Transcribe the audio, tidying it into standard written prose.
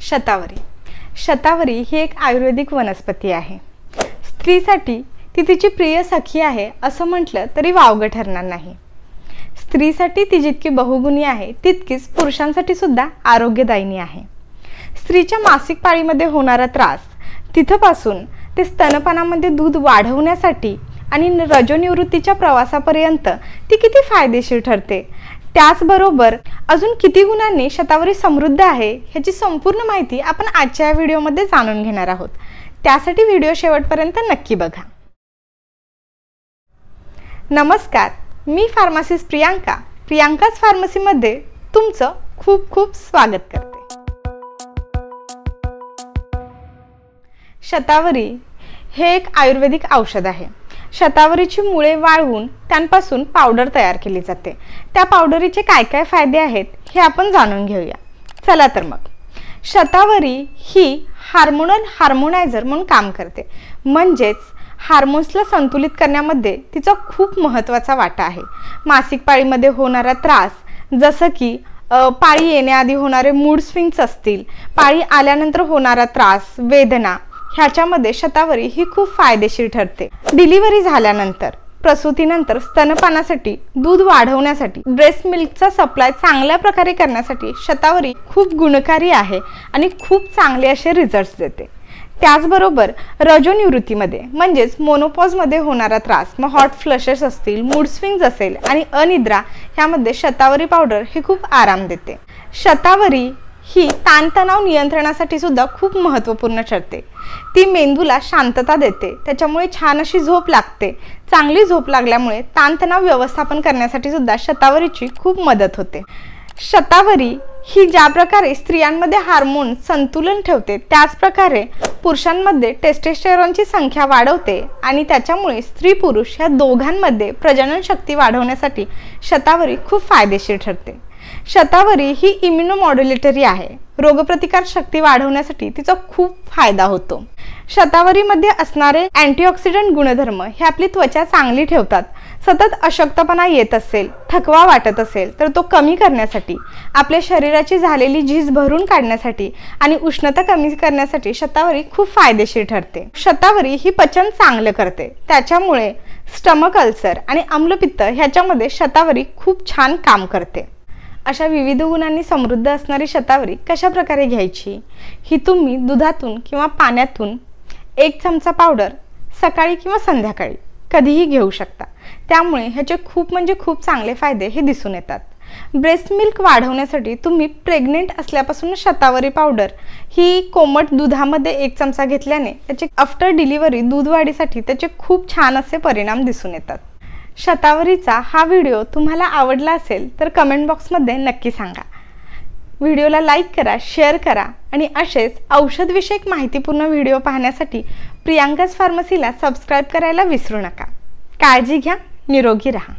शतावरी शतावरी ही एक आयुर्वेदिक वनस्पती आहे। स्त्रीसाठी ती तिची प्रिय सखी आहे असं म्हटलं तरी वावगं ठरणार नाही। स्त्रीसाठी ती जितकी बहुगुणी आहे तितकीच पुरुषांसाठी सुद्धा आरोग्यदायिनी आहे। स्त्रीच्या मासिक पाळीमध्ये होणारा त्रास तिथपासून ते स्तनपानामध्ये दूध वाढवण्यासाठी आणि रजोनिवृत्तीच्या प्रवासापर्यंत ती किती फायदेशीर ठरते, त्याचबरोबर अजून किती गुणांनी शतावरी समृद्ध आहे ह्याची संपूर्ण माहिती आपण आजच्या व्हिडिओमध्ये जाणून घेणार आहोत। त्यासाठी व्हिडिओ शेवटपर्यंत नक्की बघा। नमस्कार, मी फार्मासिस्ट प्रियांकाच फार्मसीमध्ये तुमचं खूप खूप स्वागत करते। शतावरी हे एक आयुर्वेदिक औषध आहे। शतावरीची मुळे वाळवून त्यांपासून पावडर तयार केली जाते। त्या पावडरीचे काय काय फायदे आहेत हे आपण जाणून घेऊया। चला तर मग, शतावरी ही हार्मोनायझर म्हणून काम करते, म्हणजेच हार्मोन्सला संतुलित करण्यामध्ये तिचा खूप महत्त्वाचा वाटा आहे। मासिक पाळीमध्ये होणारा त्रास, जसं की पाळी येण्याआधी होणारे मूड स्विंग्स असतील, पाळी आल्यानंतर होणारा त्रास, वेदना, ह्याच्यामध्ये शतावरी ही खूप फायदेशीर ठरते। डिलिव्हरी झाल्यानंतर, प्रसूतीनंतर स्तनपानासाठी दूध वाढवण्यासाठी, ब्रेस्ट मिल्कचा सप्लाय चांगल्या प्रकारे करण्यासाठी शतावरी खूप गुणकारी आहे आणि खूप चांगले असे रिझल्ट्स देते। त्याचबरोबर रजोनिवृत्तीमध्ये म्हणजेच मोनोपॉजमध्ये होणारा त्रास, मग हॉट फ्लशेस असतील, मूड स्विंग्स असेल आणि अनिद्रा, ह्यामध्ये शतावरी पावडर ही खूप आराम देते। शतावरी ही ताणतणाव नियंत्रणासाठी सुद्धा खूप महत्त्वपूर्ण ठरते। ती मेंदूला शांतता देते, त्याच्यामुळे छान अशी झोप लागते। चांगली झोप लागल्यामुळे ताणतणाव व्यवस्थापन करण्यासाठी सुद्धा शतावरीची खूप मदत होते। शतावरी ही ज्या प्रकारे स्त्रियांमध्ये हार्मोन संतुलन ठेवते, त्याच प्रकारे पुरुषांमध्ये टेस्टोस्टेरॉनची संख्या वाढवते आणि त्याच्यामुळे स्त्री पुरुष ह्या दोघांमध्ये प्रजनन शक्ती वाढवण्यासाठी शतावरी खूप फायदेशीर ठरते। शतावरी ही इम्युनोमॉड्युलेटरी आहे। रोगप्रतिकार शक्ती वाढवण्यासाठी तिचा खूप फायदा होतो। शतावरीमध्ये असणारे अँटीऑक्सिडंट गुणधर्म हे आपली त्वचा चांगली ठेवतात। सतत अशक्तपणा येत असेल, थकवा वाटत असेल तर तो कमी करण्यासाठी, आपल्या शरीराची झालेली झीज भरून काढण्यासाठी आणि उष्णता कमी करण्यासाठी शतावरी खूप फायदेशीर ठरते। शतावरी ही पचन चांगलं करते, त्याच्यामुळे स्टमक अल्सर आणि आम्लपित्त ह्याच्यामध्ये शतावरी खूप छान काम करते। अशा विविध गुणांनी समृद्ध असणारी शतावरी कशा प्रकारे घ्यायची, ही तुम्ही दुधातून किंवा पाण्यातून 1 चमचा पावडर सकाळी किंवा संध्याकाळी कधीही घेऊ शकता। त्यामुळे ह्याचे खूप चांगले फायदे हे दिसून येतात। ब्रेस्ट मिल्क वाढवण्यासाठी तुम्ही प्रेग्नेंट असल्यापासून शतावरी पावडर ही कोमट दुधामध्ये 1 चमचा घेतल्याने त्याचे आफ्टर डिलिव्हरी दूध वाढीसाठी त्याचे खूप छान असे परिणाम दिसून येतात। शतावरीचा हा व्हिडिओ तुम्हाला आवडला असेल तर कमेंट बॉक्समध्ये नक्की सांगा। व्हिडिओला लाईक करा, शेअर करा आणि असेच औषधविषयक माहितीपूर्ण व्हिडिओ पाहण्यासाठी प्रियांकाच फार्मसीला सबस्क्राईब करायला विसरू नका। काळजी घ्या, निरोगी राहा।